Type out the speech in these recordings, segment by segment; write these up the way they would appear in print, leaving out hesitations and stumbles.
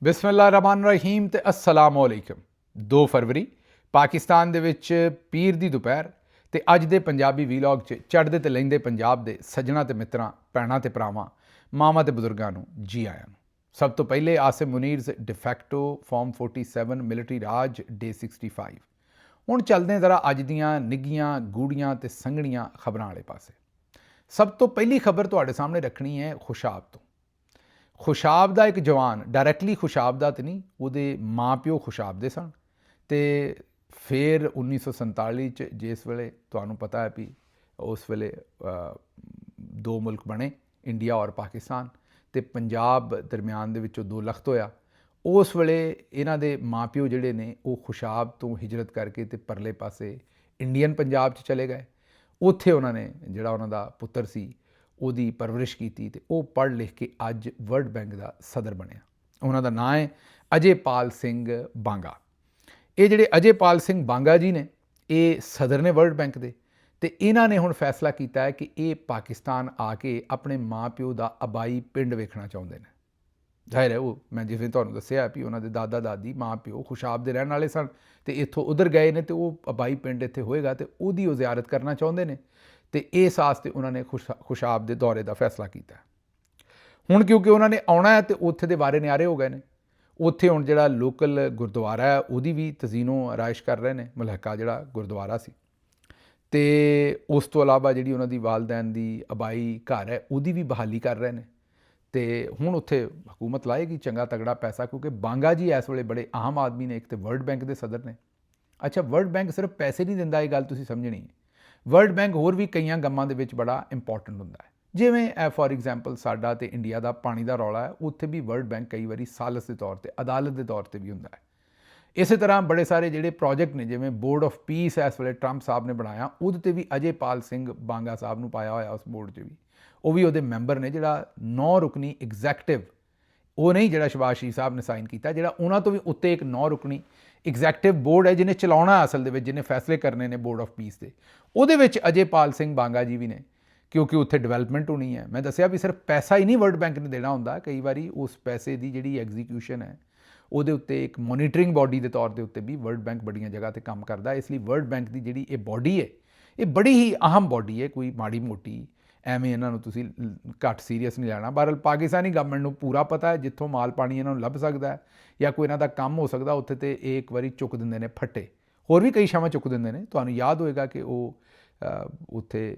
ਬਿਸਮਿल्लाहिर्रहमानिर्रहीम ਤੇ अस्सलाम वालेकुम। 2 ਫਰਵਰੀ ਪਾਕਿਸਤਾਨ ਦੇ ਵਿੱਚ ਪੀਰ ਦੀ ਦੁਪਹਿਰ ਤੇ ਅੱਜ ਦੇ ਪੰਜਾਬੀ ਵੀਲੌਗ 'ਚ ਚੜ੍ਹਦੇ ਤੇ ਲਹਿੰਦੇ ਪੰਜਾਬ ਦੇ ਸੱਜਣਾ ਤੇ ਮਿੱਤਰਾਂ, ਭੈਣਾਂ ਤੇ ਭਰਾਵਾਂ, ਮਾਵਾਂ ਤੇ ਬਜ਼ੁਰਗਾਂ ਨੂੰ ਜੀ ਆਇਆਂ ਨੂੰ। ਸਭ ਤੋਂ ਪਹਿਲੇ ਆਸਿਮ ਮੁਨੀਰਜ਼ ਡਿਫੈਕਟੋ ਫਾਰਮ 47 ਮਿਲਟਰੀ ਰਾਜ ਡੇ 65। ਹੁਣ ਚੱਲਦੇ ਹਾਂ ਜ਼ਰਾ ਅੱਜ ਦੀਆਂ ਨਿੱਘੀਆਂ ਗੂੜੀਆਂ ਤੇ ਸੰਘਣੀਆਂ ਖਬਰਾਂ ਵਾਲੇ ਪਾਸੇ। ਸਭ ਤੋਂ ਪਹਿਲੀ ਖਬਰ ਤੁਹਾਡੇ ਸਾਹਮਣੇ ਰੱਖਣੀ ਹੈ ਖੁਸ਼ਾਬ ਤੋਂ। ਖੁਸ਼ਾਬ ਦਾ ਇੱਕ ਜਵਾਨ, ਡਾਇਰੈਕਟਲੀ ਖੁਸ਼ਾਬ ਦਾ ਤਾਂ ਨਹੀਂ, ਉਹਦੇ ਮਾਂ ਪਿਓ ਖੁਸ਼ਾਬ ਦੇ ਸਨ। ਅਤੇ ਫਿਰ 1947 'ਚ ਜਿਸ ਵੇਲੇ ਤੁਹਾਨੂੰ ਪਤਾ ਹੈ ਵੀ ਉਸ ਵੇਲੇ 2 ਮੁਲਕ ਬਣੇ, ਇੰਡੀਆ ਔਰ ਪਾਕਿਸਤਾਨ, ਅਤੇ ਪੰਜਾਬ ਦਰਮਿਆਨ ਦੇ ਵਿੱਚੋਂ 2 ਲਖਤ ਹੋਇਆ। ਉਸ ਵੇਲੇ ਇਹਨਾਂ ਦੇ ਮਾਂ ਪਿਓ ਜਿਹੜੇ ਨੇ ਉਹ ਖੁਸ਼ਾਬ ਤੋਂ ਹਿਜਰਤ ਕਰਕੇ ਅਤੇ ਪਰਲੇ ਪਾਸੇ ਇੰਡੀਅਨ ਪੰਜਾਬ 'ਚ ਚਲੇ ਗਏ। ਉੱਥੇ ਉਹਨਾਂ ਨੇ ਜਿਹੜਾ ਉਹਨਾਂ ਦਾ ਪੁੱਤਰ ਸੀ ਉਹਦੀ ਪਰਵਰਿਸ਼ ਕੀਤੀ ਅਤੇ ਉਹ ਪੜ੍ਹ ਲਿਖ ਕੇ ਅੱਜ ਵਰਲਡ ਬੈਂਕ ਦਾ ਸਦਰ ਬਣਿਆ। ਉਹਨਾਂ ਦਾ ਨਾਂ ਹੈ ਅਜੇਪਾਲ ਸਿੰਘ ਬਾਂਗਾ। ਇਹ ਜਿਹੜੇ ਅਜੇਪਾਲ ਸਿੰਘ ਬਾਂਗਾ ਜੀ ਨੇ, ਇਹ ਸਦਰ ਨੇ ਵਰਲਡ ਬੈਂਕ ਦੇ, ਅਤੇ ਇਹਨਾਂ ਨੇ ਹੁਣ ਫੈਸਲਾ ਕੀਤਾ ਹੈ ਕਿ ਇਹ ਪਾਕਿਸਤਾਨ ਆ ਕੇ ਆਪਣੇ ਮਾਂ ਪਿਓ ਦਾ ਆਬਾਈ ਪਿੰਡ ਵੇਖਣਾ ਚਾਹੁੰਦੇ ਨੇ। ਜ਼ਾਹਿਰ ਹੈ ਉਹ ਮੈਂ ਜਿਵੇਂ ਤੁਹਾਨੂੰ ਦੱਸਿਆ ਵੀ ਉਹਨਾਂ ਦੇ ਦਾਦਾ ਦਾਦੀ ਮਾਂ ਪਿਓ ਖੁਸ਼ਾਬ ਦੇ ਰਹਿਣ ਵਾਲੇ ਸਨ ਅਤੇ ਇੱਥੋਂ ਉੱਧਰ ਗਏ ਨੇ ਅਤੇ ਉਹ ਆਬਾਈ ਪਿੰਡ ਇੱਥੇ ਹੋਏਗਾ ਅਤੇ ਉਹਦੀ ਉਹ ਜ਼ਿਆਰਤ ਕਰਨਾ ਚਾਹੁੰਦੇ ਨੇ, ਅਤੇ ਇਸ ਵਾਸਤੇ ਉਹਨਾਂ ਨੇ ਖੁਸ਼ਾਬ ਦੇ ਦੌਰੇ ਦਾ ਫੈਸਲਾ ਕੀਤਾ। ਹੁਣ ਕਿਉਂਕਿ ਉਹਨਾਂ ਨੇ ਆਉਣਾ ਹੈ ਅਤੇ ਉੱਥੇ ਦੇ ਵਾਰੇ ਨਿਆਰੇ ਹੋ ਗਏ ਨੇ। ਉੱਥੇ ਹੁਣ ਜਿਹੜਾ ਲੋਕਲ ਗੁਰਦੁਆਰਾ ਹੈ ਉਹਦੀ ਵੀ ਤਜ਼ੀਨੋ ਆਰਾਇਸ਼ ਕਰ ਰਹੇ ਨੇ, ਮਲਹਕਾ ਜਿਹੜਾ ਗੁਰਦੁਆਰਾ ਸੀ, ਅਤੇ ਉਸ ਤੋਂ ਇਲਾਵਾ ਜਿਹੜੀ ਉਹਨਾਂ ਦੀ ਵਾਲਦੈਨ ਦੀ ਆਬਾਈ ਘਰ ਹੈ ਉਹਦੀ ਵੀ ਬਹਾਲੀ ਕਰ ਰਹੇ ਨੇ। ਅਤੇ ਹੁਣ ਉੱਥੇ ਹਕੂਮਤ ਲਾਏਗੀ ਚੰਗਾ ਤਗੜਾ ਪੈਸਾ, ਕਿਉਂਕਿ ਬਾਂਗਾ ਜੀ ਇਸ ਵੇਲੇ ਬੜੇ ਅਹਿਮ ਆਦਮੀ ਨੇ, ਇੱਕ ਤਾਂ ਵਰਲਡ ਬੈਂਕ ਦੇ ਸਦਰ ਨੇ। ਅੱਛਾ, ਵਰਲਡ ਬੈਂਕ ਸਿਰਫ ਪੈਸੇ ਨਹੀਂ ਦਿੰਦਾ, ਇਹ ਗੱਲ ਤੁਸੀਂ ਸਮਝਣੀ ਹੈ। ਵਰਲਡ ਬੈਂਕ ਹੋਰ ਵੀ ਕਈਆਂ ਕੰਮਾਂ ਦੇ ਵਿੱਚ ਬੜਾ ਇੰਪੋਰਟੈਂਟ ਹੁੰਦਾ ਹੈ। ਜਿਵੇਂ ਫੋਰ ਐਗਜ਼ਾਮਪਲ ਸਾਡਾ ਅਤੇ ਇੰਡੀਆ ਦਾ ਪਾਣੀ ਦਾ ਰੌਲਾ ਹੈ, ਉੱਥੇ ਵੀ ਵਰਲਡ ਬੈਂਕ ਕਈ ਵਾਰੀ ਸਾਲਸ ਦੇ ਤੌਰ 'ਤੇ, ਅਦਾਲਤ ਦੇ ਤੌਰ 'ਤੇ ਵੀ ਹੁੰਦਾ ਹੈ। ਇਸੇ ਤਰ੍ਹਾਂ ਬੜੇ ਸਾਰੇ ਜਿਹੜੇ ਪ੍ਰੋਜੈਕਟ ਨੇ, ਜਿਵੇਂ ਬੋਰਡ ਆਫ ਪੀਸ ਇਸ ਵੇਲੇ ਟਰੰਪ ਸਾਹਿਬ ਨੇ ਬਣਾਇਆ, ਉਹਦੇ 'ਤੇ ਵੀ ਅਜੇਪਾਲ ਸਿੰਘ ਬਾਂਗਾ ਸਾਹਿਬ ਨੂੰ ਪਾਇਆ ਹੋਇਆ ਉਸ ਬੋਰਡ 'ਚ ਵੀ। ਉਹ ਵੀ ਉਹਦੇ ਮੈਂਬਰ ਨੇ। ਜਿਹੜਾ 9 ਰੁਕਨੀ ਐਗਜ਼ੈਕਟਿਵ, ਉਹ ਨਹੀਂ ਜਿਹੜਾ ਸ਼ਹਿਬਾਜ਼ ਸ਼ਰੀਫ ਸਾਹਿਬ ਨੇ ਸਾਈਨ ਕੀਤਾ, ਜਿਹੜਾ ਉਹਨਾਂ ਤੋਂ ਵੀ ਉੱਤੇ ਇੱਕ 9 ਰੁਕਨੀ ਐਗਜ਼ੈਕਟਿਵ ਬੋਰਡ ਹੈ ਜਿਹਨੇ ਚਲਾਉਣਾ, ਅਸਲ ਦੇ ਵਿੱਚ ਜਿਹਨੇ ਫੈਸਲੇ ਕਰਨੇ ਨੇ ਬੋਰਡ ਆਫ ਪੀਸ ਦੇ, ਉਹਦੇ ਵਿੱਚ ਅਜੇਪਾਲ ਸਿੰਘ ਬਾਂਗਾ ਜੀ ਵੀ ਨੇ, ਕਿਉਂਕਿ ਉੱਥੇ ਡਿਵੈਲਪਮੈਂਟ ਹੋਣੀ ਹੈ। ਮੈਂ ਦੱਸਿਆ ਵੀ ਸਿਰਫ ਪੈਸਾ ਹੀ ਨਹੀਂ ਵਰਲਡ ਬੈਂਕ ਨੇ ਦੇਣਾ ਹੁੰਦਾ, ਕਈ ਵਾਰੀ ਉਸ ਪੈਸੇ ਦੀ ਜਿਹੜੀ ਐਗਜ਼ੀਕਿਊਸ਼ਨ ਹੈ ਉਹਦੇ ਉੱਤੇ ਇੱਕ ਮੋਨੀਟਰਿੰਗ ਬਾਡੀ ਦੇ ਤੌਰ ਦੇ ਉੱਤੇ ਵੀ ਵਰਲਡ ਬੈਂਕ ਬੜੀਆਂ ਜਗ੍ਹਾ 'ਤੇ ਕੰਮ ਕਰਦਾ। ਇਸ ਲਈ ਵਰਲਡ ਬੈਂਕ ਦੀ ਜਿਹੜੀ ਇਹ ਬਾਡੀ ਹੈ, ਇਹ ਬੜੀ ਹੀ ਅਹਿਮ ਬਾਡੀ ਹੈ, ਕੋਈ ਮਾੜੀ ਮੋਟੀ ਐਵੇਂ ਇਹਨਾਂ ਨੂੰ ਤੁਸੀਂ ਘੱਟ ਸੀਰੀਅਸ ਨਹੀਂ ਲੈਣਾ। ਬਹਰਹਾਲ ਪਾਕਿਸਤਾਨੀ ਗਵਰਨਮੈਂਟ ਨੂੰ ਪੂਰਾ ਪਤਾ ਹੈ ਜਿੱਥੋਂ ਮਾਲ ਪਾਣੀ ਇਹਨਾਂ ਨੂੰ ਲੱਭ ਸਕਦਾ ਹੈ ਜਾਂ ਕੋਈ ਇਹਨਾਂ ਦਾ ਕੰਮ ਹੋ ਸਕਦਾ, ਉੱਥੇ ਤੇ ਇਹ ਇੱਕ ਵਾਰੀ ਚੁੱਕ ਦਿੰਦੇ ਨੇ ਫੱਟੇ। ਹੋਰ ਵੀ ਕਈ ਸ਼ਾਵਾਂ ਚੁੱਕ ਦਿੰਦੇ ਨੇ। ਤੁਹਾਨੂੰ ਯਾਦ ਹੋਏਗਾ ਕਿ ਉਹ ਉੱਥੇ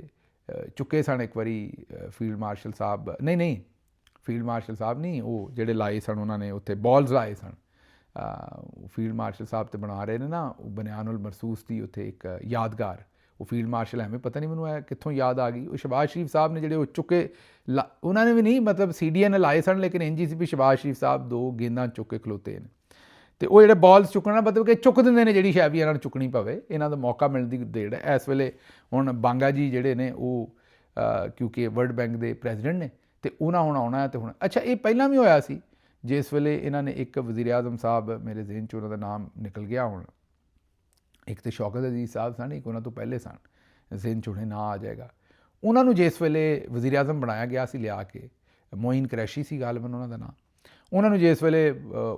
ਚੁੱਕੇ ਸਨ ਇੱਕ ਵਾਰੀ ਫੀਲਡ ਮਾਰਸ਼ਲ ਸਾਹਿਬ, ਨਹੀਂ ਫੀਲਡ ਮਾਰਸ਼ਲ ਸਾਹਿਬ ਨਹੀਂ, ਉਹ ਜਿਹੜੇ ਲਾਏ ਸਨ ਉਹਨਾਂ ਨੇ ਉੱਥੇ ਬਾਲਸ ਲਾਏ ਸਨ। ਫੀਲਡ ਮਾਰਸ਼ਲ ਸਾਹਿਬ ਤੇ ਬਣਾ ਰਹੇ ਨੇ ਨਾ ਉਹ ਬਨਿਆਨੁਲ ਮਰਸੂਸ ਦੀ ਉੱਥੇ ਇੱਕ ਯਾਦਗਾਰ, ਉਹ ਫੀਲਡ ਮਾਰਸ਼ਲ ਐਵੇਂ ਪਤਾ ਨਹੀਂ ਮੈਨੂੰ ਕਿੱਥੋਂ ਯਾਦ ਆ ਗਈ। ਉਹ ਸ਼ਹਿਬਾਜ਼ ਸ਼ਰੀਫ ਸਾਹਿਬ ਨੇ ਜਿਹੜੇ ਉਹ ਚੁੱਕੇ, ਉਹਨਾਂ ਨੇ ਵੀ ਨਹੀਂ, ਮਤਲਬ CDA ਨੇ ਲਾਏ ਸਨ, ਲੇਕਿਨ ਇੰਝ ਸੀ ਵੀ ਸ਼ਹਿਬਾਜ਼ ਸ਼ਰੀਫ ਸਾਹਿਬ 2 ਗੇਂਦਾਂ ਚੁੱਕ ਕੇ ਖਲੋਤੇ ਨੇ, ਅਤੇ ਉਹ ਜਿਹੜੇ ਬਾਲਸ ਚੁੱਕਣਾ ਮਤਲਬ ਕਿ ਚੁੱਕ ਦਿੰਦੇ ਨੇ ਜਿਹੜੀ ਸ਼ਾਇਦ ਵੀ ਇਹਨਾਂ ਨੂੰ ਚੁੱਕਣੀ ਪਵੇ। ਇਹਨਾਂ ਦਾ ਮੌਕਾ ਮਿਲਣ ਦੀ ਦੇੜ ਹੈ ਇਸ ਵੇਲੇ। ਹੁਣ ਬਾਂਗਾ ਜੀ ਜਿਹੜੇ ਨੇ ਉਹ ਕਿਉਂਕਿ ਵਰਲਡ ਬੈਂਕ ਦੇ ਪ੍ਰੈਜ਼ੀਡੈਂਟ ਨੇ ਅਤੇ ਉਹਨਾਂ ਹੁਣ ਆਉਣਾ। ਅਤੇ ਹੁਣ ਅੱਛਾ, ਇਹ ਪਹਿਲਾਂ ਵੀ ਹੋਇਆ ਸੀ ਜਿਸ ਵੇਲੇ ਇਹਨਾਂ ਨੇ ਇੱਕ ਵਜ਼ੀਰ ਆਜ਼ਮ ਸਾਹਿਬ, ਮੇਰੇ ਜ਼ਿਹਨ 'ਚ ਉਹਨਾਂ ਦਾ ਨਾਮ ਨਿਕਲ ਗਿਆ ਹੁਣ, ਇੱਕ ਤਾਂ ਸ਼ੌਕਤ ਅਜ਼ੀਜ਼ ਸਾਹਿਬ ਸਨ, ਇੱਕ ਉਹਨਾਂ ਤੋਂ ਪਹਿਲੇ ਸਨ, ਜ਼ਿਹਨ 'ਚ ਹੁਣੇ ਨਾਂ ਆ ਜਾਏਗਾ। ਉਹਨਾਂ ਨੂੰ ਜਿਸ ਵੇਲੇ ਵਜ਼ੀਰ ਆਜ਼ਮ ਬਣਾਇਆ ਗਿਆ ਸੀ ਲਿਆ ਕੇ, ਮੋਇਨ ਕੁਰੈਸ਼ੀ ਸੀ ਗਾਲਬਨ ਉਹਨਾਂ ਦਾ ਨਾਂ, ਉਹਨਾਂ ਨੂੰ ਜਿਸ ਵੇਲੇ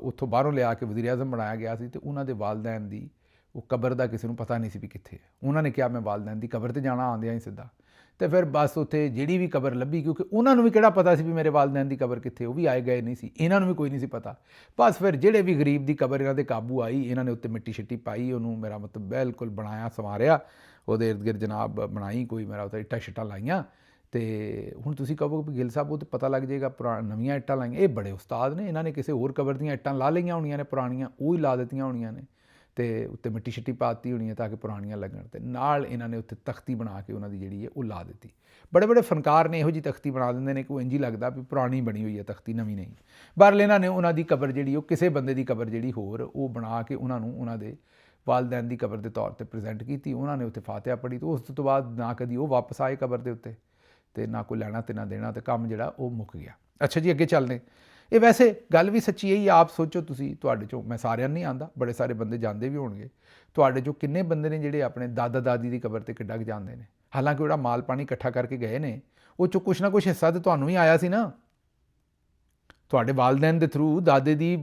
ਉੱਥੋਂ ਬਾਹਰੋਂ ਲਿਆ ਕੇ ਵਜ਼ੀਰ ਆਜ਼ਮ ਬਣਾਇਆ ਗਿਆ ਸੀ, ਅਤੇ ਉਹਨਾਂ ਦੇ ਵਾਲਦੈਨ ਦੀ ਉਹ ਕਬਰ ਦਾ ਕਿਸੇ ਨੂੰ ਪਤਾ ਨਹੀਂ ਸੀ ਵੀ ਕਿੱਥੇ ਹੈ। ਉਹਨਾਂ ਨੇ ਕਿਹਾ ਮੈਂ ਵਾਲਦੈਨ ਦੀ ਕਬਰ 'ਤੇ ਜਾਣਾ ਆਉਂਦਿਆਂ ਹੀ ਸਿੱਧਾ, ਅਤੇ ਫਿਰ ਬਸ ਉੱਥੇ ਜਿਹੜੀ ਵੀ ਕਬਰ ਲੱਭੀ, ਕਿਉਂਕਿ ਉਹਨਾਂ ਨੂੰ ਵੀ ਕਿਹੜਾ ਪਤਾ ਸੀ ਵੀ ਮੇਰੇ ਵਾਲਦੈਨ ਦੀ ਕਬਰ ਕਿੱਥੇ, ਉਹ ਵੀ ਆਏ ਗਏ ਨਹੀਂ ਸੀ, ਇਹਨਾਂ ਨੂੰ ਵੀ ਕੋਈ ਨਹੀਂ ਸੀ ਪਤਾ। ਬਸ ਫਿਰ ਜਿਹੜੇ ਵੀ ਗਰੀਬ ਦੀ ਕਬਰ ਇਹਨਾਂ ਦੇ ਕਾਬੂ ਆਈ, ਇਹਨਾਂ ਨੇ ਉੱਤੇ ਮਿੱਟੀ ਸ਼ਿੱਟੀ ਪਾਈ, ਉਹਨੂੰ ਮੇਰਾ ਮਤਲਬ ਬਿਲਕੁਲ ਬਣਾਇਆ ਸੰਵਾਰਿਆ, ਉਹਦੇ ਇਰਦ ਗਿਰਦ ਜਨਾਬ ਬਣਾਈ, ਕੋਈ ਮੇਰਾ ਉੱਤੇ ਇੱਟਾਂ ਸ਼ਿੱਟਾਂ ਲਾਈਆਂ। ਅਤੇ ਹੁਣ ਤੁਸੀਂ ਕਹੋ ਵੀ ਗਿੱਲ ਸਾਹਿਬ ਉਹ ਤਾਂ ਪਤਾ ਲੱਗ ਜਾਏਗਾ ਨਵੀਆਂ ਇੱਟਾਂ ਲਾਈਆਂ, ਇਹ ਬੜੇ ਉਸਤਾਦ ਨੇ, ਇਹਨਾਂ ਨੇ ਕਿਸੇ ਹੋਰ ਕਬਰ ਦੀਆਂ ਇੱਟਾਂ ਲਾ ਲਈਆਂ ਹੋਣੀਆਂ ਨੇ ਪੁਰਾਣੀਆਂ, ਉਹ ਹੀ ਲਾ ਦਿੱਤੀਆਂ ਹੋਣੀਆਂ ਨੇ, ਅਤੇ ਉੱਤੇ ਮਿੱਟੀ ਸ਼ਿੱਟੀ ਪਾ ਦਿੱਤੀ ਹੋਣੀ ਹੈ ਤਾਂ ਕਿ ਪੁਰਾਣੀਆਂ ਲੱਗਣ, ਅਤੇ ਨਾਲ ਇਹਨਾਂ ਨੇ ਉੱਤੇ ਤਖਤੀ ਬਣਾ ਕੇ ਉਹਨਾਂ ਦੀ ਜਿਹੜੀ ਹੈ ਉਹ ਲਾ ਦਿੱਤੀ। ਬੜੇ ਬੜੇ ਫਨਕਾਰ ਨੇ ਇਹੋ ਜਿਹੀ ਤਖਤੀ ਬਣਾ ਦਿੰਦੇ ਨੇ ਕਿ ਉਹ ਇੰਝ ਹੀ ਲੱਗਦਾ ਵੀ ਪੁਰਾਣੀ ਬਣੀ ਹੋਈ ਹੈ ਤਖਤੀ, ਨਵੀਂ ਨਹੀਂ। ਬਹਰਹਾਲ ਇਹਨਾਂ ਨੇ ਉਹਨਾਂ ਦੀ ਕਬਰ ਜਿਹੜੀ ਉਹ ਕਿਸੇ ਬੰਦੇ ਦੀ ਕਬਰ ਜਿਹੜੀ ਹੋਰ ਉਹ ਬਣਾ ਕੇ ਉਹਨਾਂ ਨੂੰ ਉਹਨਾਂ ਦੇ ਵਾਲਦੈਨ ਦੀ ਕਬਰ ਦੇ ਤੌਰ 'ਤੇ ਪ੍ਰੈਜ਼ੈਂਟ ਕੀਤੀ। ਉਹਨਾਂ ਨੇ ਉੱਥੇ ਫਾਤਿਹਾ ਪੜ੍ਹੀ, ਅਤੇ ਉਸ ਤੋਂ ਬਾਅਦ ਨਾ ਕਦੀ ਉਹ ਵਾਪਸ ਆਏ ਕਬਰ ਦੇ ਉੱਤੇ, ਅਤੇ ਨਾ ਕੋਈ ਲੈਣਾ ਅਤੇ ਨਾ ਦੇਣਾ, ਅਤੇ ਕੰਮ ਜਿਹੜਾ ਉਹ ਮੁੱਕ ਗਿਆ। ਅੱਛਾ ਜੀ, ਅੱਗੇ ਚੱਲਦੇ। ਇਹ ਵੈਸੇ ਗੱਲ ਵੀ ਸੱਚੀ ਹੈ ਹੀ, ਆਪ ਸੋਚੋ ਤੁਸੀਂ, ਤੁਹਾਡੇ 'ਚੋਂ ਮੈਂ ਸਾਰਿਆਂ ਨੂੰ ਨਹੀਂ ਆਉਂਦਾ, ਬੜੇ ਸਾਰੇ ਬੰਦੇ ਜਾਂਦੇ ਵੀ ਹੋਣਗੇ, ਤੁਹਾਡੇ 'ਚੋਂ ਕਿੰਨੇ ਬੰਦੇ ਨੇ ਜਿਹੜੇ ਆਪਣੇ ਦਾਦਾ ਦਾਦੀ ਦੀ ਕਬਰ 'ਤੇ ਕਿੱਡਾ ਕੁ ਜਾਂਦੇ ਨੇ। ਹਾਲਾਂਕਿ ਜਿਹੜਾ ਮਾਲ ਪਾਣੀ ਇਕੱਠਾ ਕਰਕੇ ਗਏ ਨੇ ਉਹ 'ਚੋਂ ਕੁਛ ਨਾ ਕੁਛ ਹਿੱਸਾ ਤਾਂ ਤੁਹਾਨੂੰ ਵੀ ਆਇਆ ਸੀ ਨਾ, ਤੁਹਾਡੇ ਵਾਲਦੈਨ ਦੇ ਥਰੂ, ਦਾਦੇ ਦੀ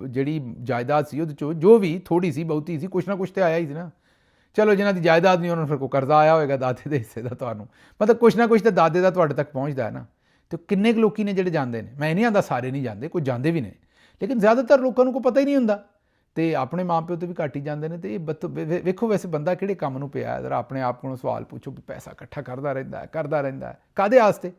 ਜਿਹੜੀ ਜਾਇਦਾਦ ਸੀ ਉਹਦੇ 'ਚੋਂ ਜੋ ਵੀ ਥੋੜ੍ਹੀ ਸੀ ਬਹੁਤੀ ਸੀ ਕੁਛ ਨਾ ਕੁਛ ਤਾਂ ਆਇਆ ਹੀ ਸੀ ਨਾ। ਚਲੋ ਜਿਨ੍ਹਾਂ ਦੀ ਜਾਇਦਾਦ ਨਹੀਂ ਉਹਨਾਂ ਨੂੰ ਫਿਰ ਕੋਈ ਕਰਜ਼ਾ ਆਇਆ ਹੋਏਗਾ ਦਾਦੇ ਦੇ ਹਿੱਸੇ ਦਾ, ਤੁਹਾਨੂੰ ਮਤਲਬ ਕੁਛ ਨਾ ਕੁਛ ਤਾਂ ਦਾਦੇ ਦਾ ਤੁਹਾਡੇ ਤੱਕ ਪਹੁੰਚਦਾ ਹੈ ਨਾ। ਅਤੇ ਕਿੰਨੇ ਕੁ ਲੋਕੀ ਨੇ ਜਿਹੜੇ ਜਾਂਦੇ ਨੇ, ਮੈਂ ਇਹ ਨਹੀਂ ਆਂਦਾ ਸਾਰੇ ਨਹੀਂ ਜਾਂਦੇ, ਕੋਈ ਜਾਂਦੇ ਵੀ ਨੇ, ਲੇਕਿਨ ਜ਼ਿਆਦਾਤਰ ਲੋਕਾਂ ਨੂੰ ਕੋਈ ਪਤਾ ਹੀ ਨਹੀਂ ਹੁੰਦਾ ਅਤੇ ਆਪਣੇ ਮਾਂ ਪਿਓ ਤੋਂ ਵੀ ਘੱਟ ਹੀ ਜਾਂਦੇ ਨੇ। ਅਤੇ ਇਹ ਵੇਖੋ ਵੈਸੇ ਬੰਦਾ ਕਿਹੜੇ ਕੰਮ ਨੂੰ ਪਿਆ, ਜ਼ਰਾ ਆਪਣੇ ਆਪ ਕੋਲੋਂ ਸਵਾਲ ਪੁੱਛੋ ਵੀ ਪੈਸਾ ਇਕੱਠਾ ਕਰਦਾ ਰਹਿੰਦਾ ਹੈ ਕਾਹਦੇ ਵਾਸਤੇ?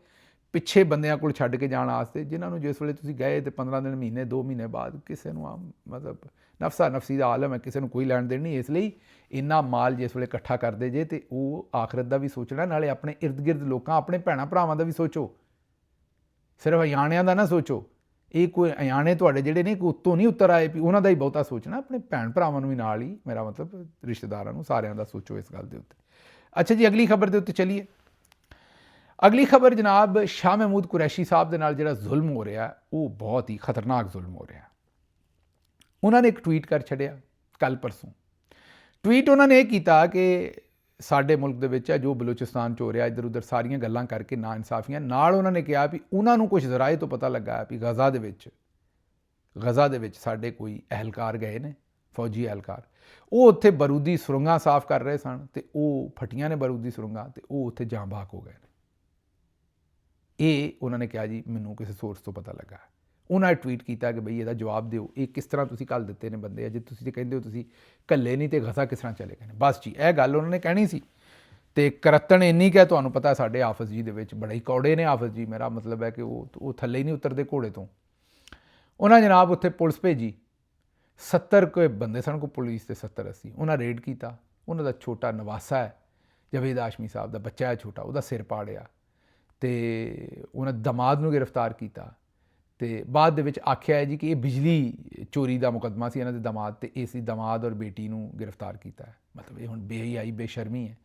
ਪਿੱਛੇ ਬੰਦਿਆਂ ਕੋਲ ਛੱਡ ਕੇ ਜਾਣ ਵਾਸਤੇ, ਜਿਨ੍ਹਾਂ ਨੂੰ ਜਿਸ ਵੇਲੇ ਤੁਸੀਂ ਗਏ ਅਤੇ 15 ਦਿਨ ਮਹੀਨੇ 2 ਮਹੀਨੇ ਬਾਅਦ ਕਿਸੇ ਨੂੰ ਮਤਲਬ ਨਫਸਾ ਨਫਸੀ ਦਾ ਆਲਮ ਹੈ, ਕਿਸੇ ਨੂੰ ਕੋਈ ਲੈਣ ਦੇਣ ਨਹੀਂ। ਇਸ ਲਈ ਇੰਨਾ ਮਾਲ ਜਿਸ ਵੇਲੇ ਇਕੱਠਾ ਕਰਦੇ ਜੇ ਅਤੇ ਉਹ ਆਖਰਤ ਦਾ ਵੀ ਸੋਚਣਾ, ਨਾਲੇ ਆਪਣੇ ਇਰਦ ਗਿਰਦ ਲੋਕਾਂ ਆਪਣੇ ਭੈਣਾਂ ਭਰਾਵਾਂ ਦਾ ਵੀ ਸੋਚੋ, ਸਿਰਫ ਅਯਾਣਿਆਂ ਦਾ ਨਾ ਸੋਚੋ। ਇਹ ਕੋਈ ਅਯਾਣੇ ਤੁਹਾਡੇ ਜਿਹੜੇ ਨੇ ਕੋਈ ਉੱਤੋਂ ਨਹੀਂ ਉੱਤਰ ਆਏ ਵੀ ਉਹਨਾਂ ਦਾ ਹੀ ਬਹੁਤਾ ਸੋਚਣਾ, ਆਪਣੇ ਭੈਣ ਭਰਾਵਾਂ ਨੂੰ ਵੀ ਨਾਲ ਹੀ, ਮੇਰਾ ਮਤਲਬ ਰਿਸ਼ਤੇਦਾਰਾਂ ਨੂੰ, ਸਾਰਿਆਂ ਦਾ ਸੋਚੋ ਇਸ ਗੱਲ ਦੇ ਉੱਤੇ। ਅੱਛਾ ਜੀ, ਅਗਲੀ ਖਬਰ ਦੇ ਉੱਤੇ ਚੱਲੀਏ। ਅਗਲੀ ਖਬਰ ਜਨਾਬ, ਸ਼ਾਹ ਮਹਿਮੂਦ ਕੁਰੈਸ਼ੀ ਸਾਹਿਬ ਦੇ ਨਾਲ ਜਿਹੜਾ ਜ਼ੁਲਮ ਹੋ ਰਿਹਾ ਉਹ ਬਹੁਤ ਹੀ ਖਤਰਨਾਕ ਜ਼ੁਲਮ ਹੋ ਰਿਹਾ। ਉਹਨਾਂ ਨੇ ਇੱਕ ਟਵੀਟ ਕਰ ਛੱਡਿਆ ਕੱਲ੍ਹ ਪਰਸੋਂ। ਟਵੀਟ ਉਹਨਾਂ ਨੇ ਇਹ ਕੀਤਾ ਕਿ ਸਾਡੇ ਮੁਲਕ ਦੇ ਵਿੱਚ ਹੈ ਜੋ ਬਲੋਚਿਸਤਾਨ 'ਚ ਹੋ ਰਿਹਾ, ਇੱਧਰ ਉੱਧਰ ਸਾਰੀਆਂ ਗੱਲਾਂ ਕਰਕੇ ਨਾ ਇਨਸਾਫੀਆਂ ਨਾਲ। ਉਹਨਾਂ ਨੇ ਕਿਹਾ ਵੀ ਉਹਨਾਂ ਨੂੰ ਕੁਝ ਜ਼ਰਾਏ ਤੋਂ ਪਤਾ ਲੱਗਾ ਵੀ ਗਜ਼ਾ ਦੇ ਵਿੱਚ ਸਾਡੇ ਕੋਈ ਅਹਿਲਕਾਰ ਗਏ ਨੇ, ਫੌਜੀ ਅਹਿਲਕਾਰ, ਉਹ ਉੱਥੇ ਬਰੂਦੀ ਸੁਰੰਗਾਂ ਸਾਫ਼ ਕਰ ਰਹੇ ਸਨ ਅਤੇ ਉਹ ਫਟੀਆਂ ਨੇ ਬਰੂਦੀ ਸੁਰੰਗਾਂ ਅਤੇ ਉਹ ਉੱਥੇ ਜਾਂ ਬਹਾਕ ਹੋ ਗਏ ਨੇ। ਇਹ ਉਹਨਾਂ ਨੇ ਕਿਹਾ ਜੀ ਮੈਨੂੰ ਕਿਸੇ ਸੋਰਸ ਤੋਂ ਪਤਾ ਲੱਗਾ। ਉਹਨਾਂ ਨੇ ਟਵੀਟ ਕੀਤਾ ਕਿ ਬਈ ਇਹਦਾ ਜਵਾਬ ਦਿਓ, ਇਹ ਕਿਸ ਤਰ੍ਹਾਂ ਤੁਸੀਂ ਘੱਲ ਦਿੱਤੇ ਨੇ ਬੰਦੇ, ਅਜੇ ਤੁਸੀਂ ਕਹਿੰਦੇ ਹੋ ਤੁਸੀਂ ਘੱਲੇ ਨਹੀਂ ਅਤੇ ਗਜ਼ਾ ਕਿਸ ਤਰ੍ਹਾਂ ਚਲੇ ਗਏ ਨੇ। ਬਸ ਜੀ ਇਹ ਗੱਲ ਉਹਨਾਂ ਨੇ ਕਹਿਣੀ ਸੀ। ਅਤੇ ਕਰਤਣ ਇੰਨੀ ਕਿ ਤੁਹਾਨੂੰ ਪਤਾ ਸਾਡੇ ਹਾਫਿਜ਼ ਜੀ ਦੇ ਵਿੱਚ ਬੜੇ ਹੀ ਕੌੜੇ ਨੇ ਹਾਫਿਜ਼ ਜੀ, ਮੇਰਾ ਮਤਲਬ ਹੈ ਕਿ ਉਹ ਥੱਲੇ ਹੀ ਨਹੀਂ ਉਤਰਦੇ ਘੋੜੇ ਤੋਂ। ਉਹਨਾਂ ਜਨਾਬ ਉੱਥੇ ਪੁਲਿਸ ਭੇਜੀ, 70 ਕੋਈ ਬੰਦੇ ਸਨ, ਕੋਈ ਪੁਲਿਸ ਦੇ 70-80। ਉਹਨਾਂ ਰੇਡ ਕੀਤਾ, ਉਹਨਾਂ ਦਾ ਛੋਟਾ ਨਵਾਸਾ ਹੈ ਜਵੇਦ ਹਾਸ਼ਮੀ ਸਾਹਿਬ ਦਾ ਬੱਚਾ ਹੈ ਛੋਟਾ, ਉਹਦਾ ਸਿਰ ਪਾੜਿਆ ਅਤੇ ਉਹਨਾਂ ਦਮਾਦ ਨੂੰ ਗ੍ਰਿਫਤਾਰ ਕੀਤਾ। ਅਤੇ ਬਾਅਦ ਦੇ ਵਿੱਚ ਆਖਿਆ ਹੈ ਜੀ ਕਿ ਇਹ ਬਿਜਲੀ ਚੋਰੀ ਦਾ ਮੁਕੱਦਮਾ ਸੀ ਇਹਨਾਂ ਦੇ ਦਮਾਦ 'ਤੇ, ਇਸ ਦੀ ਦਮਾਦ ਔਰ ਬੇਟੀ ਨੂੰ ਗ੍ਰਿਫਤਾਰ ਕੀਤਾ ਹੈ। ਮਤਲਬ ਇਹ ਹੁਣ ਬੇਹਯਾਈ ਬੇਸ਼ਰਮੀ ਹੈ।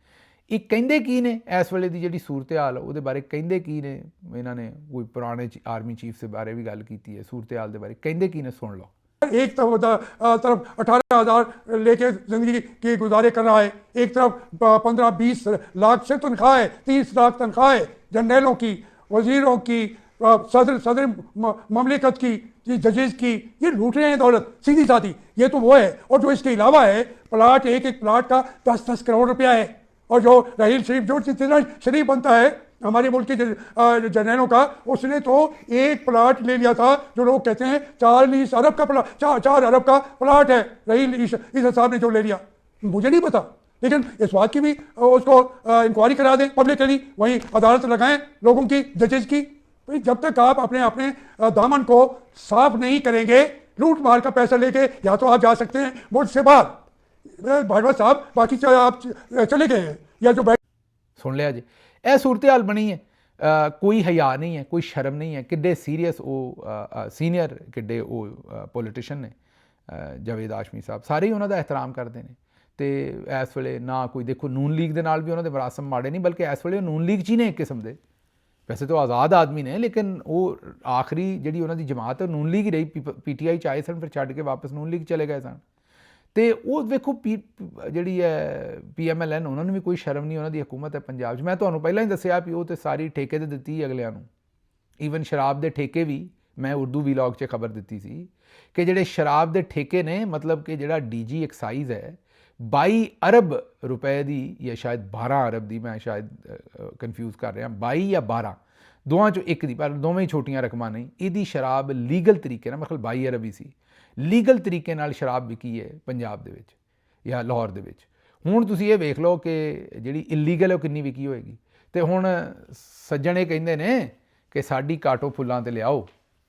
ਇਹ ਕਹਿੰਦੇ ਕੀ ਨੇ ਇਸ ਵੇਲੇ ਦੀ ਜਿਹੜੀ ਸੂਰਤ ਹਾਲ ਉਹਦੇ ਬਾਰੇ ਕਹਿੰਦੇ ਕੀ ਨੇ? ਇਹਨਾਂ ਨੇ ਕੋਈ ਪੁਰਾਣੇ ਆਰਮੀ ਚੀਫ ਦੇ ਬਾਰੇ ਵੀ ਗੱਲ ਕੀਤੀ ਹੈ, ਸੂਰਤ ਹਾਲ ਦੇ ਬਾਰੇ ਕਹਿੰਦੇ ਕੀ ਨੇ, सुन लो। एक तरफ 18,000 लेके ज़िंदगी के गुजारे कर रहा है, एक तरफ 15-20 लाख से तनख्वाह है, 30 लाख तनख्वाह है जनरलों की, वजीरों की, सदर ममलिकत की, जजेस की। ये लूट रहे हैं दौलत सीधी साधी। ये तो वो है। और जो इसके अलावा है प्लाट, एक प्लाट का 10-10 करोड़ रुपया है। और जो राहील शरीफ, जो जितना शरीफ बनता है हमारे मुल्क के जनरलों का, उसने तो एक प्लाट ले लिया था जो लोग कहते हैं 40 अरब का प्लाट, 4 अरब का प्लाट है राहील इस साहब ने जो ले लिया। मुझे नहीं पता, लेकिन इस बात की भी उसको इंक्वायरी करा दें पब्लिकली, वहीं अदालत लगाएं लोगों की, जजेस की। भाई जब तक आप अपने दामन को साफ नहीं करेंगे, लूट मार का पैसा लेके या तो आप जा सकते हैं मुल्क से बाहर। भाजपा साहब बाकी आप चले गए हैं या जो सुन लिया जी। ਇਹ ਸੂਰਤ ਹਾਲ ਬਣੀ ਹੈ। ਕੋਈ ਹਯਾ ਨਹੀਂ ਹੈ, ਕੋਈ ਸ਼ਰਮ ਨਹੀਂ ਹੈ। ਕਿੱਡੇ ਸੀਰੀਅਸ ਉਹ ਸੀਨੀਅਰ, ਕਿੱਡੇ ਉਹ ਪੋਲੀਟੀਸ਼ੀਅਨ ਨੇ ਜਾਵੇਦ ਹਾਸ਼ਮੀ ਸਾਹਿਬ, ਸਾਰੇ ਹੀ ਉਹਨਾਂ ਦਾ ਇਹਤਰਾਮ ਕਰਦੇ ਨੇ। ਅਤੇ ਇਸ ਵੇਲੇ ਨਾ ਕੋਈ ਦੇਖੋ ਨੂਨ ਲੀਗ ਦੇ ਨਾਲ ਵੀ ਉਹਨਾਂ ਦੇ ਮਰਾਸਮ ਮਾੜੇ ਨਹੀਂ, ਬਲਕਿ ਇਸ ਵੇਲੇ ਉਹ ਨੂਨ ਲੀਗ 'ਚ ਹੀ ਨੇ ਇੱਕ ਕਿਸਮ ਦੇ। ਵੈਸੇ ਤਾਂ ਆਜ਼ਾਦ ਆਦਮੀ ਨੇ, ਲੇਕਿਨ ਉਹ ਆਖਰੀ ਜਿਹੜੀ ਉਹਨਾਂ ਦੀ ਜਮਾਤ ਹੈ ਨੂਨ ਲੀਗ ਹੀ ਰਹੀ। PTI 'ਚ ਆਏ ਸਨ, ਫਿਰ ਛੱਡ ਕੇ ਵਾਪਸ ਨੂਨ ਲੀਗ ਚਲੇ ਗਏ ਸਨ। ਅਤੇ ਉਹ ਵੇਖੋ ਜਿਹੜੀ ਹੈ PMLN, ਉਹਨਾਂ ਨੂੰ ਵੀ ਕੋਈ ਸ਼ਰਮ ਨਹੀਂ, ਉਹਨਾਂ ਦੀ ਹਕੂਮਤ ਹੈ ਪੰਜਾਬ 'ਚ। ਮੈਂ ਤੁਹਾਨੂੰ ਪਹਿਲਾਂ ਹੀ ਦੱਸਿਆ ਵੀ ਉਹ ਤਾਂ ਸਾਰੀ ਠੇਕੇ 'ਤੇ ਦਿੱਤੀ ਅਗਲਿਆਂ ਨੂੰ। ਈਵਨ ਸ਼ਰਾਬ ਦੇ ਠੇਕੇ ਵੀ ਮੈਂ ਉਰਦੂ ਵੀਲੌਗ 'ਚ ਖਬਰ ਦਿੱਤੀ ਸੀ ਕਿ ਜਿਹੜੇ ਸ਼ਰਾਬ ਦੇ ਠੇਕੇ ਨੇ, ਮਤਲਬ ਕਿ ਜਿਹੜਾ DG ਐਕਸਾਈਜ਼ ਹੈ 22 ਅਰਬ ਰੁਪਏ ਦੀ, ਜਾਂ ਸ਼ਾਇਦ 12 ਅਰਬ ਦੀ, ਮੈਂ ਸ਼ਾਇਦ ਕਨਫਿਊਜ਼ ਕਰ ਰਿਹਾ, 22 ਜਾਂ 12 ਦੋਵਾਂ 'ਚੋਂ ਇੱਕ ਦੀ, ਪਰ ਦੋਵੇਂ ਹੀ ਛੋਟੀਆਂ ਰਕਮਾਂ ਨਹੀਂ। ਇਹਦੀ ਸ਼ਰਾਬ ਲੀਗਲ ਤਰੀਕੇ ਨਾਲ, ਮਤਲਬ 22 ਅਰਬ ਹੀ ਸੀ, ਲੀਗਲ ਤਰੀਕੇ ਨਾਲ ਸ਼ਰਾਬ ਵਿਕੀ ਹੈ ਪੰਜਾਬ ਦੇ ਵਿੱਚ ਜਾਂ ਲਾਹੌਰ ਦੇ ਵਿੱਚ। ਹੁਣ ਤੁਸੀਂ ਇਹ ਵੇਖ ਲਓ ਕਿ ਜਿਹੜੀ ਇਲੀਗਲ ਹੈ ਉਹ ਕਿੰਨੀ ਵਿਕੀ ਹੋਏਗੀ। ਅਤੇ ਹੁਣ ਸੱਜਣ ਇਹ ਕਹਿੰਦੇ ਨੇ ਕਿ ਸਾਡੀ ਕਾਟੋ ਫੁੱਲਾਂ 'ਤੇ ਲਿਆਓ।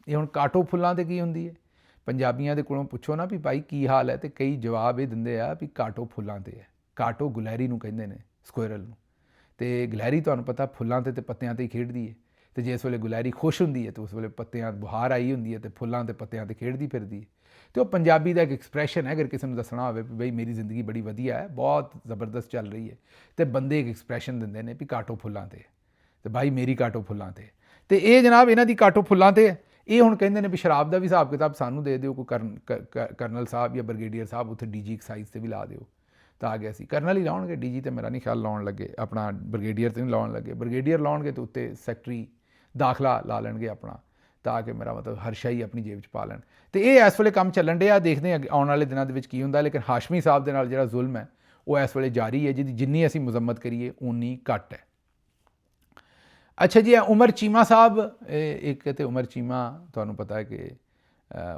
ਇਹ ਹੁਣ ਕਾਟੋ ਫੁੱਲਾਂ 'ਤੇ ਕੀ ਹੁੰਦੀ ਹੈ? ਪੰਜਾਬੀਆਂ ਦੇ ਕੋਲੋਂ ਪੁੱਛੋ ਨਾ ਵੀ ਭਾਈ ਕੀ ਹਾਲ ਹੈ, ਅਤੇ ਕਈ ਜਵਾਬ ਇਹ ਦਿੰਦੇ ਆ ਵੀ ਕਾਟੋ ਫੁੱਲਾਂ 'ਤੇ ਹੈ। ਕਾਟੋ ਗੁਲੈਰੀ ਨੂੰ ਕਹਿੰਦੇ ਨੇ, ਸਕੁਇਰਲ ਨੂੰ। ਅਤੇ ਗੁਲੈਰੀ ਤੁਹਾਨੂੰ ਪਤਾ ਫੁੱਲਾਂ 'ਤੇ ਪੱਤਿਆਂ 'ਤੇ ਹੀ ਖੇਡਦੀ ਹੈ। ਅਤੇ ਜਿਸ ਵੇਲੇ ਗੁਲੈਰੀ ਖੁਸ਼ ਹੁੰਦੀ ਹੈ ਤਾਂ ਉਸ ਵੇਲੇ ਪੱਤਿਆਂ ਬੁਹਾਰ ਆਈ ਹੁੰਦੀ ਹੈ ਅਤੇ ਫੁੱਲਾਂ 'ਤੇ ਪੱਤਿਆਂ 'ਤੇ ਖੇਡਦੀ ਫਿਰਦੀ ਹੈ। ਅਤੇ ਉਹ ਪੰਜਾਬੀ ਦਾ ਇੱਕ ਐਕਸਪ੍ਰੈਸ਼ਨ ਹੈ। ਅਗਰ ਕਿਸੇ ਨੂੰ ਦੱਸਣਾ ਹੋਵੇ ਵੀ ਬਈ ਮੇਰੀ ਜ਼ਿੰਦਗੀ ਬੜੀ ਵਧੀਆ ਹੈ, ਬਹੁਤ ਜ਼ਬਰਦਸਤ ਚੱਲ ਰਹੀ ਹੈ, ਅਤੇ ਬੰਦੇ ਇੱਕ ਐਕਸਪ੍ਰੈਸ਼ਨ ਦਿੰਦੇ ਨੇ ਵੀ ਕਾਟੋ ਫੁੱਲਾਂ 'ਤੇ, ਅਤੇ ਭਾਈ ਮੇਰੀ ਕਾਟੋ ਫੁੱਲਾਂ 'ਤੇ। ਅਤੇ ਇਹ ਜਨਾਬ ਇਹਨਾਂ ਦੀ ਕਾਟੋ ਫੁੱਲਾਂ 'ਤੇ ਹੈ। ਇਹ ਹੁਣ ਕਹਿੰਦੇ ਨੇ ਵੀ ਸ਼ਰਾਬ ਦਾ ਵੀ ਹਿਸਾਬ ਕਿਤਾਬ ਸਾਨੂੰ ਦੇ ਦਿਓ, ਕੋਈ ਕਰਨਲ ਸਾਹਿਬ ਜਾਂ ਬ੍ਰਿਗੇਡੀਅਰ ਸਾਹਿਬ ਉੱਥੇ DG ਐਕਸਾਈਜ਼ 'ਤੇ ਵੀ ਲਾ ਦਿਓ। ਤਾਂ ਆ ਗਿਆ ਸੀ ਕਰਨਲ ਹੀ ਲਾਉਣਗੇ, DG 'ਤੇ ਮੇਰਾ ਨਹੀਂ ਖਿਆਲ ਲਾਉਣ ਲੱਗੇ, ਆਪਣਾ ਬ੍ਰਿਗੇਡੀਅਰ 'ਤੇ ਨਹੀਂ ਲਾਉਣ ਲੱਗੇ। ਬ੍ਰਿਗੇਡੀਅਰ ਲਾਉਣਗੇ ਤਾਂ ਉੱਤੇ ਸੈਕਟਰੀ ਦਾਖਲਾ ਲਾ ਲੈਣਗੇ ਆਪਣਾ, ਤਾਂ ਕਿ ਮੇਰਾ ਮਤਲਬ ਹਰ ਸ਼ੈ ਹੀ ਆਪਣੀ ਜੇਬ 'ਚ ਪਾ ਲੈਣ। ਤੇ ਇਹ ਇਸ ਵੇਲੇ ਕੰਮ ਚੱਲਣ ਡਿਆ, ਦੇਖਦੇ ਹਾਂ ਆਉਣ ਵਾਲੇ ਦਿਨਾਂ ਦੇ ਵਿੱਚ ਕੀ ਹੁੰਦਾ। ਲੇਕਿਨ ਹਾਸ਼ਮੀ ਸਾਹਿਬ ਦੇ ਨਾਲ ਜਿਹੜਾ ਜ਼ੁਲਮ ਹੈ ਉਹ ਇਸ ਵੇਲੇ ਜਾਰੀ ਹੈ, ਜਿਹਦੀ ਜਿੰਨੀ ਅਸੀਂ ਮੁਜ਼ੰਮਤ ਕਰੀਏ ਉਨੀ ਘੱਟ ਹੈ। ਅੱਛਾ ਜੀ, ਉਮਰ ਚੀਮਾ ਸਾਹਿਬ, ਇੱਕ ਤੇ ਉਮਰ ਚੀਮਾ ਤੁਹਾਨੂੰ ਪਤਾ ਹੈ ਕਿ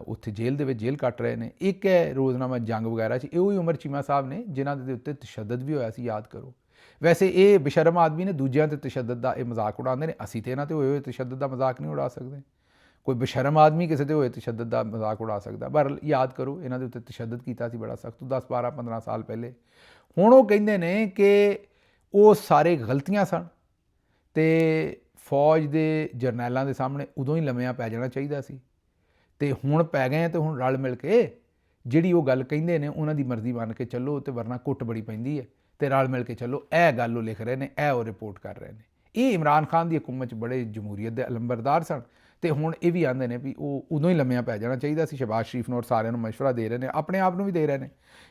ਉੱਥੇ ਜੇਲ੍ਹ ਦੇ ਵਿੱਚ ਜੇਲ੍ਹ ਕੱਟ ਰਹੇ ਨੇ। ਇੱਕ ਹੈ ਰੋਜ਼ਨਾਮਾ ਜੰਗ ਵਗੈਰਾ 'ਚ, ਇਹੋ ਹੀ ਉਮਰ ਚੀਮਾ ਸਾਹਿਬ ਨੇ ਜਿਨ੍ਹਾਂ ਦੇ ਉੱਤੇ ਤਸ਼ੱਦਦ ਵੀ ਹੋਇਆ ਸੀ, ਯਾਦ ਕਰੋ। ਵੈਸੇ ਇਹ ਬੇਸ਼ਰਮ ਆਦਮੀ ਨੇ, ਦੂਜਿਆਂ 'ਤੇ ਤਸ਼ੱਦਦ ਦਾ ਇਹ ਮਜ਼ਾਕ ਉਡਾਉਂਦੇ ਨੇ। ਅਸੀਂ ਤਾਂ ਇਹਨਾਂ 'ਤੇ ਹੋਏ ਤਸ਼ੱਦਦ ਦਾ ਮਜ਼ਾਕ ਨਹੀਂ ਉਡਾ ਸਕਦੇ। ਕੋਈ ਬੇਸ਼ਰਮ ਆਦਮੀ ਕਿਸੇ 'ਤੇ ਹੋਏ ਤਸ਼ੱਦਦ ਦਾ ਮਜ਼ਾਕ ਉਡਾ ਸਕਦਾ। ਪਰ ਯਾਦ ਕਰੋ, ਇਹਨਾਂ ਦੇ ਉੱਤੇ ਤਸ਼ੱਦਦ ਕੀਤਾ ਸੀ ਬੜਾ ਸਖਤ 10, 12, 15 ਸਾਲ ਪਹਿਲੇ। ਹੁਣ ਉਹ ਕਹਿੰਦੇ ਨੇ ਕਿ ਉਹ ਸਾਰੇ ਗਲਤੀਆਂ ਸਨ ਅਤੇ ਫੌਜ ਦੇ ਜਰਨੈਲਾਂ ਦੇ ਸਾਹਮਣੇ ਉਦੋਂ ਹੀ ਲੰਮਿਆਂ ਪੈ ਜਾਣਾ ਚਾਹੀਦਾ ਸੀ। ਅਤੇ ਹੁਣ ਪੈ ਗਏ ਅਤੇ ਹੁਣ ਰਲ ਮਿਲ ਕੇ ਜਿਹੜੀ ਉਹ ਗੱਲ ਕਹਿੰਦੇ ਨੇ ਉਹਨਾਂ ਦੀ ਮਰਜ਼ੀ ਮੰਨ ਕੇ ਚੱਲੋ, ਅਤੇ ਵਰਨਾ ਕੁੱਟ ਬੜੀ ਪੈਂਦੀ ਹੈ। ਅਤੇ ਰਲ ਮਿਲ ਕੇ ਚੱਲੋ, ਇਹ ਗੱਲ ਉਹ ਲਿਖ ਰਹੇ ਨੇ, ਇਹ ਉਹ ਰਿਪੋਰਟ ਕਰ ਰਹੇ ਨੇ। ਇਹ ਇਮਰਾਨ ਖਾਨ ਦੀ ਹਕੂਮਤ 'ਚ ਬੜੇ ਜਮਹੂਰੀਅਤ ਦੇ ਅਲੰਬਰਦਾਰ ਸਨ, ਅਤੇ ਹੁਣ ਇਹ ਵੀ ਆਉਂਦੇ ਨੇ ਵੀ ਉਹ ਉਦੋਂ ਹੀ ਲੰਮਿਆਂ ਪੈ ਜਾਣਾ ਚਾਹੀਦਾ ਸੀ। ਸ਼ਹਿਬਾਜ਼ ਸ਼ਰੀਫ ਨੂੰ ਔਰ ਸਾਰਿਆਂ ਨੂੰ ਮਸ਼ਵਰਾ ਦੇ ਰਹੇ ਨੇ, ਆਪਣੇ ਆਪ ਨੂੰ ਵੀ ਦੇ ਰਹੇ ਨੇ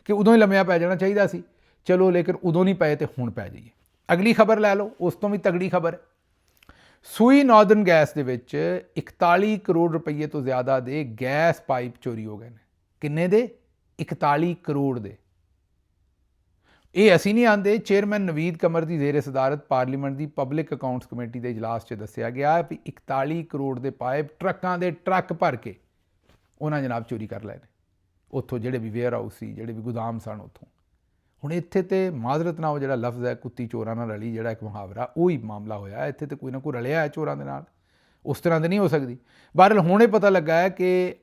ਕਿ ਉਦੋਂ ਹੀ ਲੰਮਿਆਂ ਪੈ ਜਾਣਾ ਚਾਹੀਦਾ ਸੀ। ਚਲੋ, ਲੇਕਿਨ ਉਦੋਂ ਨਹੀਂ ਪਏ ਅਤੇ ਹੁਣ ਪੈ ਜਾਈਏ। ਅਗਲੀ ਖਬਰ ਲੈ ਲਓ, ਉਸ ਤੋਂ ਵੀ ਤਗੜੀ ਖਬਰ। ਸੂਈ ਨਾਰਦਰਨ ਗੈਸ ਦੇ ਵਿੱਚ 41 ਕਰੋੜ ਰੁਪਈਏ ਤੋਂ ਜ਼ਿਆਦਾ ਦੇ ਗੈਸ ਪਾਈਪ ਚੋਰੀ ਹੋ ਗਏ ਨੇ। ਕਿੰਨੇ ਦੇ? 41 ਕਰੋੜ ਦੇ। ਇਹ ਅਸੀਂ ਨਹੀਂ ਆਂਦੇ। ਚੇਅਰਮੈਨ ਨਵੀਦ ਕਮਰ ਦੀ ਜ਼ੇਰੇ ਸਦਾਰਤ ਪਾਰਲੀਮੈਂਟ ਦੀ ਪਬਲਿਕ ਅਕਾਊਂਟਸ ਕਮੇਟੀ ਦੇ ਇਜਲਾਸ 'ਚ ਦੱਸਿਆ ਗਿਆ ਵੀ 41 ਕਰੋੜ ਦੇ ਪਾਈਪ ਟਰੱਕਾਂ ਦੇ ਟਰੱਕ ਭਰ ਕੇ ਉਹਨਾਂ ਜਨਾਬ ਚੋਰੀ ਕਰ ਲਏ ਨੇ ਉੱਥੋਂ, ਜਿਹੜੇ ਵੀ ਵੇਅਰ ਹਾਊਸ ਸੀ, ਜਿਹੜੇ ਵੀ ਗੋਦਾਮ ਸਨ ਉੱਥੋਂ। ਹੁਣ ਇੱਥੇ ਤੇ ਮਾਜ਼ਰਤ ਨਾਲ ਉਹ ਜਿਹੜਾ ਲਫ਼ਜ਼ ਹੈ ਕੁੱਤੀ ਚੋਰਾਂ ਨਾਲ ਰਲੀ, ਜਿਹੜਾ ਇੱਕ ਮੁਹਾਵਰਾ, ਉਹ ਹੀ ਮਾਮਲਾ ਹੋਇਆ। ਇੱਥੇ ਤੇ ਕੋਈ ਨਾ ਕੋਈ ਰਲਿਆ ਹੈ ਚੋਰਾਂ ਦੇ ਨਾਲ, ਉਸ ਤਰ੍ਹਾਂ ਦੀ ਨਹੀਂ ਹੋ ਸਕਦੀ। ਬਹਰਹਾਲ ਹੁਣ ਇਹ ਪਤਾ ਲੱਗਾ ਹੈ ਕਿ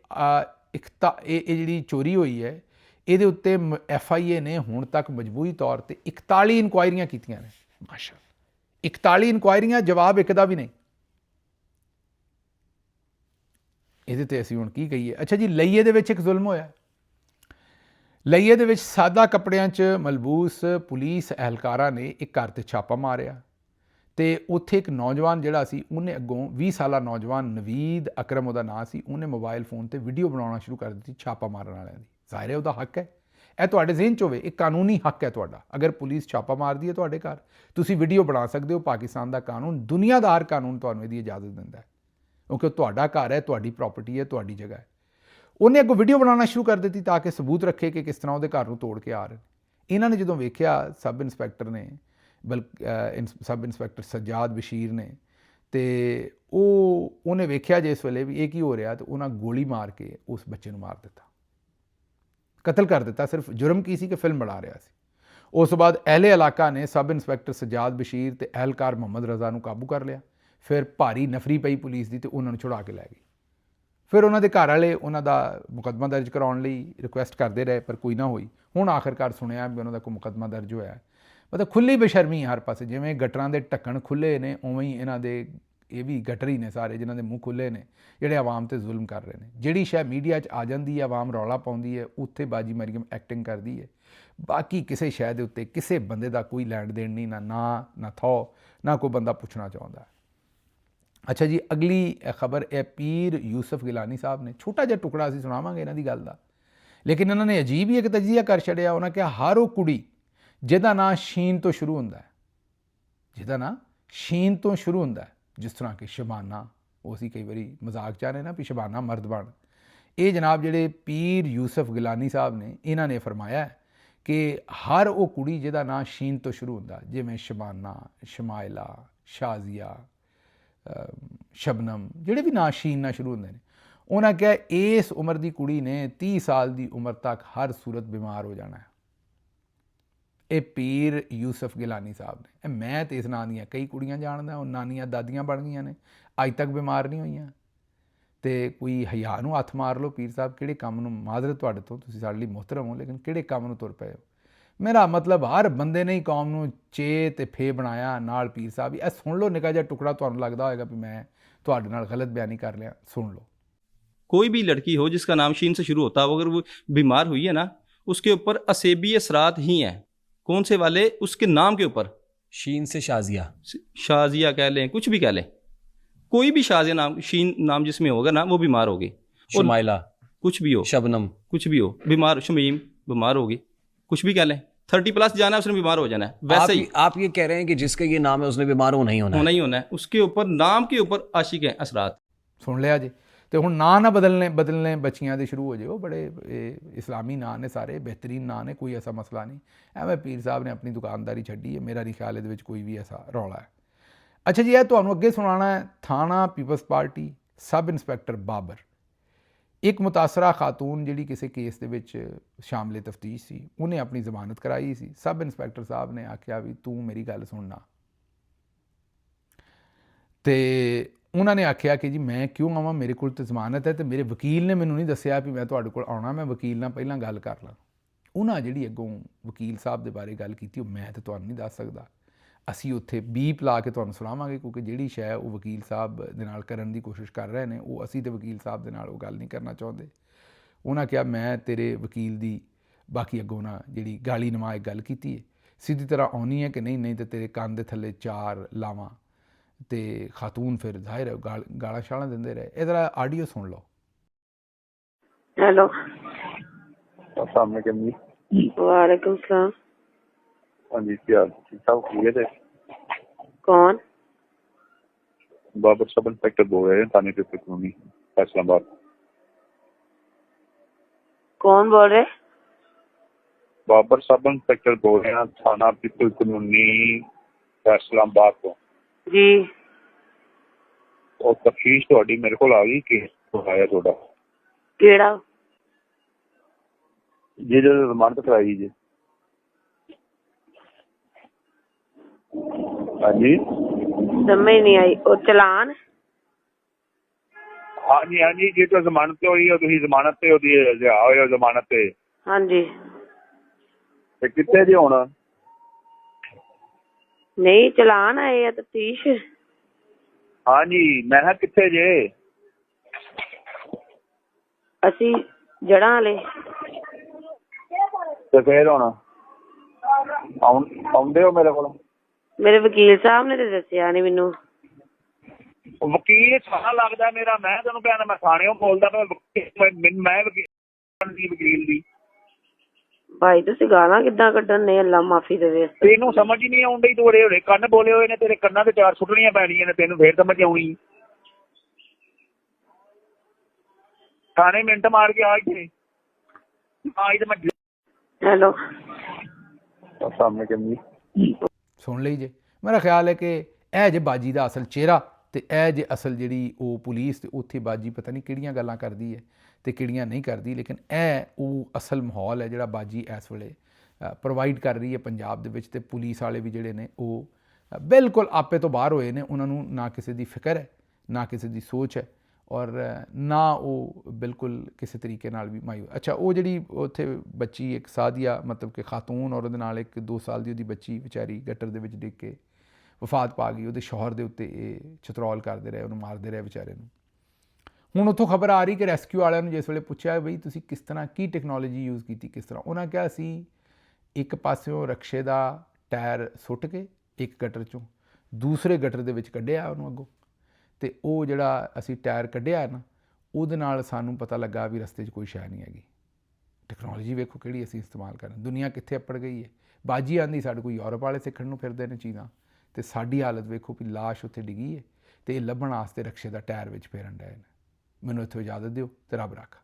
ਇਹ ਜਿਹੜੀ ਚੋਰੀ ਹੋਈ ਹੈ ਇਹਦੇ ਉੱਤੇ FIA ਨੇ ਹੁਣ ਤੱਕ ਮਜਬੂਰੀ ਤੌਰ 'ਤੇ 41 ਇਨਕੁਆਇਰੀਆਂ ਕੀਤੀਆਂ ਨੇ। ਮਾਸ਼ਾਅੱਲਾ, 41 ਇਨਕੁਆਇਰੀਆਂ, ਜਵਾਬ ਇੱਕ ਦਾ ਵੀ ਨਹੀਂ। ਇਹਦੇ 'ਤੇ ਅਸੀਂ ਹੁਣ ਕੀ ਕਹੀਏ। ਅੱਛਾ ਜੀ, ਲਈਏ ਦੇ ਵਿੱਚ ਇੱਕ ਜ਼ੁਲਮ ਹੋਇਆ। ਲਈਏ ਦੇ ਵਿੱਚ ਸਾਦਾ ਕੱਪੜਿਆਂ 'ਚ ਮਲਬੂਸ ਪੁਲਿਸ ਅਹਿਲਕਾਰਾਂ ਨੇ ਇੱਕ ਘਰ 'ਤੇ ਛਾਪਾ ਮਾਰਿਆ ਅਤੇ ਉੱਥੇ ਇੱਕ ਨੌਜਵਾਨ ਜਿਹੜਾ ਸੀ, ਉਹਨੇ ਅੱਗੋਂ 20 ਸਾਲਾ ਨੌਜਵਾਨ ਨਵੀਦ ਅਕਰਮ ਉਹਦਾ ਨਾਂ ਸੀ, ਉਹਨੇ ਮੋਬਾਈਲ ਫੋਨ 'ਤੇ ਵੀਡੀਓ ਬਣਾਉਣਾ ਸ਼ੁਰੂ ਕਰ ਦਿੱਤੀ ਛਾਪਾ ਮਾਰਨ ਵਾਲਿਆਂ ਦੀ। ਜ਼ਾਹਿਰ ਹੈ ਉਹਦਾ ਹੱਕ ਹੈ, ਇਹ ਤੁਹਾਡੇ ਜ਼ਿਹਨ 'ਚ ਹੋਵੇ, ਇਹ ਕਾਨੂੰਨੀ ਹੱਕ ਹੈ ਤੁਹਾਡਾ। ਅਗਰ ਪੁਲਿਸ ਛਾਪਾ ਮਾਰਦੀ ਹੈ ਤੁਹਾਡੇ ਘਰ, ਤੁਸੀਂ ਵੀਡੀਓ ਬਣਾ ਸਕਦੇ ਹੋ। ਪਾਕਿਸਤਾਨ ਦਾ ਕਾਨੂੰਨ, ਦੁਨੀਆ ਦਾ ਹਰ ਕਾਨੂੰਨ ਤੁਹਾਨੂੰ ਇਹਦੀ ਇਜਾਜ਼ਤ ਦਿੰਦਾ ਹੈ, ਕਿਉਂਕਿ ਤੁਹਾਡਾ ਘਰ ਹੈ, ਤੁਹਾਡੀ ਪ੍ਰਾਪਰਟੀ ਹੈ, ਤੁਹਾਡੀ ਜਗ੍ਹਾ ਹੈ। ਉਹਨੇ ਅੱਗੋਂ ਵੀਡੀਓ ਬਣਾਉਣਾ ਸ਼ੁਰੂ ਕਰ ਦਿੱਤੀ ਤਾਂ ਕਿ ਸਬੂਤ ਰੱਖੇ ਕਿ ਕਿਸ ਤਰ੍ਹਾਂ ਉਹਦੇ ਘਰ ਨੂੰ ਤੋੜ ਕੇ ਆ ਰਹੇ ਨੇ। ਇਹਨਾਂ ਨੇ ਜਦੋਂ ਵੇਖਿਆ, ਸਬ ਇੰਸਪੈਕਟਰ ਨੇ, ਸਬ ਇੰਸਪੈਕਟਰ ਸੱਜਾਦ ਬਸ਼ੀਰ ਨੇ, ਅਤੇ ਉਹਨੇ ਵੇਖਿਆ ਜਿਸ ਵੇਲੇ ਵੀ ਇਹ ਕੀ ਹੋ ਰਿਹਾ, ਅਤੇ ਉਹਨਾਂ ਗੋਲੀ ਮਾਰ ਕੇ ਉਸ ਬੱਚੇ ਨੂੰ ਮਾਰ ਦਿੱਤਾ, ਕਤਲ ਕਰ ਦਿੱਤਾ। ਸਿਰਫ ਜੁਰਮ ਕੀ ਸੀ ਕਿ ਫਿਲਮ ਬਣਾ ਰਿਹਾ ਸੀ। ਉਸ ਤੋਂ ਬਾਅਦ ਅਹਿਲੇ ਇਲਾਕਾ ਨੇ ਸਬ ਇੰਸਪੈਕਟਰ ਸੱਜਾਦ ਬਸ਼ੀਰ ਅਤੇ ਅਹਿਲਕਾਰ ਮੁਹੰਮਦ ਰਜ਼ਾ ਨੂੰ ਕਾਬੂ ਕਰ ਲਿਆ। ਫਿਰ ਭਾਰੀ ਨਫਰੀ ਪਈ ਪੁਲਿਸ ਦੀ ਅਤੇ ਉਹਨਾਂ ਨੂੰ ਛੁਡਾ ਕੇ ਲੈ ਗਈ। ਫਿਰ ਉਹਨਾਂ ਦੇ ਘਰ ਵਾਲੇ ਉਹਨਾਂ ਦਾ ਮੁਕੱਦਮਾ ਦਰਜ ਕਰਾਉਣ ਲਈ ਰਿਕੁਐਸਟ ਕਰਦੇ ਰਹੇ, ਪਰ ਕੋਈ ਨਾ ਹੋਈ। ਹੁਣ ਆਖਿਰਕਾਰ ਸੁਣਿਆ ਵੀ ਉਹਨਾਂ ਦਾ ਕੋਈ ਮੁਕੱਦਮਾ ਦਰਜ ਹੋਇਆ। ਮਤਲਬ ਖੁੱਲ੍ਹੀ ਬੇਸ਼ਰਮੀ ਹਰ ਪਾਸੇ, ਜਿਵੇਂ ਗਟਰਾਂ ਦੇ ਢੱਕਣ ਖੁੱਲ੍ਹੇ ਨੇ, ਉਵੇਂ ਹੀ ਇਹਨਾਂ ਦੇ ਇਹ ਵੀ ਗਟਰ ਹੀ ਨੇ ਸਾਰੇ, ਜਿਨ੍ਹਾਂ ਦੇ ਮੂੰਹ ਖੁੱਲ੍ਹੇ ਨੇ, ਜਿਹੜੇ ਆਵਾਮ 'ਤੇ ਜ਼ੁਲਮ ਕਰ ਰਹੇ ਨੇ। ਜਿਹੜੀ ਸ਼ੈ ਮੀਡੀਆ 'ਚ ਆ ਜਾਂਦੀ ਹੈ, ਆਵਾਮ ਰੌਲਾ ਪਾਉਂਦੀ ਹੈ, ਉੱਥੇ ਬਾਜੀ ਮਰੀਮ ਐਕਟਿੰਗ ਕਰਦੀ ਹੈ। ਬਾਕੀ ਕਿਸੇ ਸ਼ੈ ਦੇ ਉੱਤੇ ਕਿਸੇ ਬੰਦੇ ਦਾ ਕੋਈ ਲੈਣ ਦੇਣ ਨਹੀਂ, ਨਾ ਥੋ, ਨਾ ਕੋਈ ਬੰਦਾ ਪੁੱਛਣਾ ਚਾਹੁੰਦਾ। ਅੱਛਾ ਜੀ, ਅਗਲੀ ਖਬਰ ਇਹ ਪੀਰ ਯੂਸਫ ਗਿਲਾਨੀ ਸਾਹਿਬ ਨੇ। ਛੋਟਾ ਜਿਹਾ ਟੁਕੜਾ ਅਸੀਂ ਸੁਣਾਵਾਂਗੇ ਇਹਨਾਂ ਦੀ ਗੱਲ ਦਾ, ਲੇਕਿਨ ਇਹਨਾਂ ਨੇ ਅਜੀਬ ਹੀ ਇੱਕ ਤਜਜ਼ੀਆ ਕਰ ਛੱਡਿਆ। ਉਹਨਾਂ ਕਿਹਾ ਹਰ ਉਹ ਕੁੜੀ ਜਿਹਦਾ ਨਾਂ ਸ਼ੀਨ ਤੋਂ ਸ਼ੁਰੂ ਹੁੰਦਾ ਹੈ, ਜਿਹਦਾ ਨਾਂ ਸ਼ੀਨ ਤੋਂ ਸ਼ੁਰੂ ਹੁੰਦਾ ਹੈ, ਜਿਸ ਤਰ੍ਹਾਂ ਕਿ ਸ਼ਬਾਨਾ, ਉਹ ਅਸੀਂ ਕਈ ਵਾਰੀ ਮਜ਼ਾਕ ਚਾਹ ਰਹੇ ਨਾ ਵੀ ਸ਼ਬਾਨਾ ਮਰਦ ਬਣ। ਇਹ ਜਨਾਬ ਜਿਹੜੇ ਪੀਰ ਯੂਸਫ ਗਿਲਾਨੀ ਸਾਹਿਬ ਨੇ, ਇਹਨਾਂ ਨੇ ਫਰਮਾਇਆ ਕਿ ਹਰ ਉਹ ਕੁੜੀ ਜਿਹਦਾ ਨਾਂ ਸ਼ੀਨ ਤੋਂ ਸ਼ੁਰੂ ਹੁੰਦਾ, ਜਿਵੇਂ ਸ਼ਬਾਨਾ, ਸ਼ਮਾਇਲਾ, ਸ਼ਾਜ਼ੀਆ, ਸ਼ਬਨਮ, ਜਿਹੜੇ ਵੀ ਨਾਂ ਸ਼ੀਨ ਨਾਲ ਸ਼ੁਰੂ ਹੁੰਦੇ ਨੇ, ਉਹਨਾਂ ਕਿਹਾ ਇਸ ਉਮਰ ਦੀ ਕੁੜੀ ਨੇ 30 ਸਾਲ ਦੀ ਉਮਰ ਤੱਕ ਹਰ ਸੂਰਤ ਬਿਮਾਰ ਹੋ ਜਾਣਾ ਹੈ। ਇਹ ਪੀਰ ਯੂਸਫ ਗਿਲਾਨੀ ਸਾਹਿਬ ਨੇ। ਇਹ ਮੈਂ ਤੇ ਇਸ ਨਾਂ ਦੀਆਂ ਕਈ ਕੁੜੀਆਂ ਜਾਣਦਾ, ਉਹ ਨਾਨੀਆਂ ਦਾਦੀਆਂ ਬਣ ਗਈਆਂ ਨੇ, ਅੱਜ ਤੱਕ ਬਿਮਾਰ ਨਹੀਂ ਹੋਈਆਂ। ਅਤੇ ਕੋਈ ਹਯਾ ਨੂੰ ਹੱਥ ਮਾਰ ਲਓ, ਪੀਰ ਸਾਹਿਬ ਕਿਹੜੇ ਕੰਮ ਨੂੰ, ਮਾਜ਼ਰਤ ਤੁਹਾਡੇ ਤੋਂ, ਤੁਸੀਂ ਸਾਡੇ ਲਈ ਮੁਹਤਰਮ ਹੋ, ਲੇਕਿਨ ਕਿਹੜੇ ਕੰਮ ਨੂੰ ਤੁਰ ਪਏ ਹੋ। ਮੇਰਾ ਮਤਲਬ ਹਰ ਬੰਦੇ ਨੇ ਹੀ ਕੌਮ ਨੂੰ ਚੇ ਅਤੇ ਫੇ ਬਣਾਇਆ, ਨਾਲ ਪੀਰ ਸਾਹਿਬ। ਇਹ ਸੁਣ ਲਓ, ਨਿੱਕਾ ਜਿਹਾ ਟੁਕੜਾ, ਤੁਹਾਨੂੰ ਲੱਗਦਾ ਹੋਏਗਾ ਵੀ ਮੈਂ ਤੁਹਾਡੇ ਨਾਲ गलत बयानी कर लिया, सुन लो। कोई भी लड़की हो जिसका नाम शीन से शुरू होता हो, अगर वो बीमार हुई है ना, उसके ऊपर असेबी असरात ही हैं। कौन से वाले? उसके नाम के ऊपर। शीन से शाजिया, शाजिया कह लें, कुछ भी कह लें, कोई भी शाजिया नाम, शीन नाम जिसमें होगा ना, वो बीमार होगी। शुमाइला, कुछ भी हो, शबनम, कुछ भी हो, बीमार, शमीम बीमार होगी, कुछ भी कह लें, 30+ जाना है, उसने बीमार हो जाना है। वैसे ही आप ये कह रहे हैं कि जिसका ये नाम है उसने बीमार हो नहीं होना है। उसके ऊपर नाम के ऊपर आशिक हैं असरात। सुन लिया जी। ਤੇ ਹੁਣ ਨਾਂ ਨਾ ਬਦਲਨੇ ਬੱਚੀਆਂ ਦੇ ਸ਼ੁਰੂ ਹੋ ਜਾਓ। ਬੜੇ ਇਸਲਾਮੀ ਨਾਂ ਨੇ, ਸਾਰੇ ਬਿਹਤਰੀਨ ਨਾਂ ਨੇ, ਕੋਈ ਐਸਾ ਮਸਲਾ ਨਹੀਂ। ਐਵੇਂ ਪੀਰ ਸਾਹਿਬ ਨੇ ਆਪਣੀ ਦੁਕਾਨਦਾਰੀ ਛੱਡੀ ਹੈ, ਮੇਰਾ ਨਹੀਂ ਖਿਆਲ ਇਹਦੇ ਵਿੱਚ ਕੋਈ ਵੀ ਐਸਾ ਰੌਲਾ ਹੈ। ਅੱਛਾ ਜੀ, ਇਹ ਤੁਹਾਨੂੰ ਅੱਗੇ ਸੁਣਾਉਣਾ ਹੈ ਥਾਣਾ Peoples Party, sub inspector Babar. ਇੱਕ ਮੁਤਾਸਰਾ ਖਾਤੂਨ ਜਿਹੜੀ ਕਿਸੇ ਕੇਸ ਦੇ ਵਿੱਚ ਸ਼ਾਮਲੇ ਤਫਤੀਸ਼ ਸੀ, ਉਹਨੇ ਆਪਣੀ ਜ਼ਮਾਨਤ ਕਰਾਈ ਸੀ। ਸਬ ਇੰਸਪੈਕਟਰ ਸਾਹਿਬ ਨੇ ਆਖਿਆ ਵੀ ਤੂੰ ਮੇਰੀ ਗੱਲ ਸੁਣਨਾ, ਤੇ ਉਹਨਾਂ ਨੇ ਆਖਿਆ ਕਿ ਜੀ ਮੈਂ ਕਿਉਂ ਆਵਾਂ, ਮੇਰੇ ਕੋਲ ਤਾਂ ਜ਼ਮਾਨਤ ਹੈ, ਤੇ ਮੇਰੇ ਵਕੀਲ ਨੇ ਮੈਨੂੰ ਨਹੀਂ ਦੱਸਿਆ ਵੀ ਮੈਂ ਤੁਹਾਡੇ ਕੋਲ ਆਉਣਾ, ਮੈਂ ਵਕੀਲ ਨਾਲ ਪਹਿਲਾਂ ਗੱਲ ਕਰ ਲਾਂ। ਉਹਨਾਂ ਜਿਹੜੀ ਅੱਗੋਂ ਵਕੀਲ ਸਾਹਿਬ ਦੇ ਬਾਰੇ ਗੱਲ ਕੀਤੀ, ਉਹ ਮੈਂ ਤਾਂ ਤੁਹਾਨੂੰ ਨਹੀਂ ਦੱਸ ਸਕਦਾ। ਅਸੀਂ ਉੱਥੇ ਬੀਪ ਲਾ ਕੇ ਤੁਹਾਨੂੰ ਸੁਣਾਵਾਂਗੇ, ਕਿਉਂਕਿ ਜਿਹੜੀ ਸ਼ੈ ਉਹ ਵਕੀਲ ਸਾਹਿਬ ਦੇ ਨਾਲ ਕਰਨ ਦੀ ਕੋਸ਼ਿਸ਼ ਕਰ ਰਹੇ ਨੇ, ਉਹ ਅਸੀਂ ਤੇ ਵਕੀਲ ਸਾਹਿਬ ਦੇ ਨਾਲ ਉਹ ਗੱਲ ਨਹੀਂ ਕਰਨਾ ਚਾਹੁੰਦੇ। ਉਹਨਾਂ ਕਿਹਾ ਮੈਂ ਤੇਰੇ ਵਕੀਲ ਦੀ ਬਾਕੀ ਅੱਗੋਂ ਨਾ ਜਿਹੜੀ ਗਾਲੀ ਨਮਾ ਇੱਕ ਗੱਲ ਕੀਤੀ ਹੈ, ਸਿੱਧੀ ਤਰ੍ਹਾਂ ਆਉਣੀ ਹੈ ਕਿ ਨਹੀਂ, ਨਹੀਂ ਤਾਂ ਤੇਰੇ ਕੰਨ ਦੇ ਥੱਲੇ 4 ਲਾਵਾਂ। ਤੇ ਖਾਤੂਨ ਫਿਰ ਜ਼ਾਹਿਰ ਹੈ ਗਾਲਾਂ ਸ਼ਾਲਾਂ ਦਿੰਦੇ ਰਹੇ। ਇਹਦਾ ਆਡੀਓ ਸੁਣ ਲਓ। हेलो अस्सलाम वालेकुम जी। वालेकुम सलाम। हाँ जी, क्या ठीक ठाक हुए थे? कौन? बाबर सब इंस्पेक्टर बोल रहे हैं, थाने के कॉलोनी फैसलाबाद। कौन बोल रहे? बाबर सब इंस्पेक्टर बोल रहे हैं, थाना पीपल कॉलोनी फैसलाबाद तो। जी और तफ्तीश थोड़ी मेरे को आ गई केस आया थोड़ा केड़ा? जी जो जमानत कराई जी। हाँ जी समझ नहीं आई। और चलान? हाँ जी जी तो जमानत पे हुई है, तुम जमानत पे होती है हो जमानत पे हाँ जी। ते कितने जी होना? नहीं चलान आए या तफ्तीश? हाँ जी मैं कितने जे असी जड़ा वाले। ते फिर होना आउंदे हो मेरे को? मेरे वकील साहब ने तो दसिया नहीं मैनू। वकील सारा लगता मेरा, मैं तेन कहना मैं थाने बोलता मैं वकील दी। भाई तुसी गाना किद्दां कड्ढन ने, अल्लाह माफी देवे। तेनू समझ ही नहीं आउंदी, तू ओरे कंन बोले हुए ने, तेरे कन्ना ते 4 सुटनियां पैणियां ने, तेनू फिर समझ आउणी। थाने मिंट मार के आज थे आज मैं। हेलो सामने जी ਸੁਣ ਲਈ ਜੇ। ਮੇਰਾ ਖਿਆਲ ਹੈ ਕਿ ਇਹ ਜੇ ਬਾਜੀ ਦਾ ਅਸਲ ਚਿਹਰਾ, ਤੇ ਇਹ ਜੇ ਅਸਲ ਜਿਹੜੀ ਉਹ ਪੁਲਿਸ ਤੇ ਉੱਥੇ ਬਾਜੀ ਪਤਾ ਨਹੀਂ ਕਿਹੜੀਆਂ ਗੱਲਾਂ ਕਰਦੀ ਹੈ ਤੇ ਕਿਹੜੀਆਂ ਨਹੀਂ ਕਰਦੀ, ਲੇਕਿਨ ਇਹ ਉਹ ਅਸਲ ਮਾਹੌਲ ਹੈ ਜਿਹੜਾ ਬਾਜੀ ਇਸ ਵੇਲੇ ਪ੍ਰੋਵਾਈਡ ਕਰ ਰਹੀ ਹੈ ਪੰਜਾਬ ਦੇ ਵਿੱਚ। ਤੇ ਪੁਲਿਸ ਵਾਲੇ ਵੀ ਜਿਹੜੇ ਨੇ ਉਹ ਬਿਲਕੁਲ ਆਪੇ ਤੋਂ ਬਾਹਰ ਹੋਏ ਨੇ। ਉਹਨਾਂ ਨੂੰ ਨਾ ਕਿਸੇ ਦੀ ਫਿਕਰ ਹੈ, ਨਾ ਕਿਸੇ ਦੀ ਸੋਚ ਹੈ, ਔਰ ਨਾ ਉਹ ਬਿਲਕੁਲ ਕਿਸੇ ਤਰੀਕੇ ਨਾਲ ਵੀ ਮਾਯੂਸ। ਅੱਛਾ, ਉਹ ਜਿਹੜੀ ਉੱਥੇ ਬੱਚੀ ਇੱਕ ਸਾਦੀਆ ਮਤਲਬ ਕਿ ਖਾਤੂਨ, ਔਰ ਉਹਦੇ ਨਾਲ ਇੱਕ 2 ਸਾਲ ਦੀ ਉਹਦੀ ਬੱਚੀ ਵਿਚਾਰੀ ਗਟਰ ਦੇ ਵਿੱਚ ਡਿੱਗ ਕੇ ਵਫਾਤ ਪਾ ਗਈ। ਉਹਦੇ ਸ਼ੌਹਰ ਦੇ ਉੱਤੇ ਇਹ ਚਤਰੌਲ ਕਰਦੇ ਰਹੇ, ਉਹਨੂੰ ਮਾਰਦੇ ਰਹੇ ਵਿਚਾਰੇ ਨੂੰ। ਹੁਣ ਉੱਥੋਂ ਖਬਰ ਆ ਰਹੀ ਕਿ ਰੈਸਕਿਊ ਵਾਲਿਆਂ ਨੂੰ ਜਿਸ ਵੇਲੇ ਪੁੱਛਿਆ ਬਈ ਤੁਸੀਂ ਕਿਸ ਤਰ੍ਹਾਂ, ਕੀ ਟੈਕਨੋਲੋਜੀ ਯੂਜ਼ ਕੀਤੀ, ਕਿਸ ਤਰ੍ਹਾਂ, ਉਹਨਾਂ ਕਿਹਾ ਅਸੀਂ ਇੱਕ ਪਾਸਿਓਂ ਰਕਸ਼ੇ ਦਾ ਟਾਇਰ ਸੁੱਟ ਕੇ ਇੱਕ ਗਟਰ 'ਚੋਂ ਦੂਸਰੇ ਗਟਰ ਦੇ ਵਿੱਚ ਕੱਢਿਆ ਉਹਨੂੰ ਅੱਗੋਂ, ਤੇ ਉਹ ਜਿਹੜਾ ਅਸੀਂ ਟਾਇਰ ਕੱਢਿਆ ਨਾ, ਉਹਦੇ ਨਾਲ ਸਾਨੂੰ ਪਤਾ ਲੱਗਾ ਵੀ ਰਸਤੇ 'ਚ ਕੋਈ ਸ਼ੈ ਨਹੀਂ ਹੈਗੀ। ਟੈਕਨੋਲੋਜੀ ਵੇਖੋ ਕਿਹੜੀ ਅਸੀਂ ਇਸਤੇਮਾਲ ਕਰਨ, ਦੁਨੀਆ ਕਿੱਥੇ ਅੱਪੜ ਗਈ ਹੈ। ਬਾਜੀ ਆਂਦੀ ਸਾਡੇ ਕੋਈ ਯੂਰਪ ਵਾਲੇ ਸਿੱਖਣ ਨੂੰ ਫਿਰਦੇ ਨੇ ਚੀਜ਼ਾਂ, ਤੇ ਸਾਡੀ ਹਾਲਤ ਵੇਖੋ ਵੀ ਲਾਸ਼ ਉੱਥੇ ਡਿੱਗੀ ਹੈ ਤੇ ਇਹ ਲੱਭਣ ਵਾਸਤੇ ਰਕਸ਼ੇ ਦਾ ਟਾਇਰ ਵਿੱਚ ਫੇਰਨ ਡਏ ਨੇ। ਮੈਨੂੰ ਇੱਥੋਂ ਇਜਾਜ਼ਤ ਦਿਓ ਤੇ ਰੱਬ ਰੱਖਾ।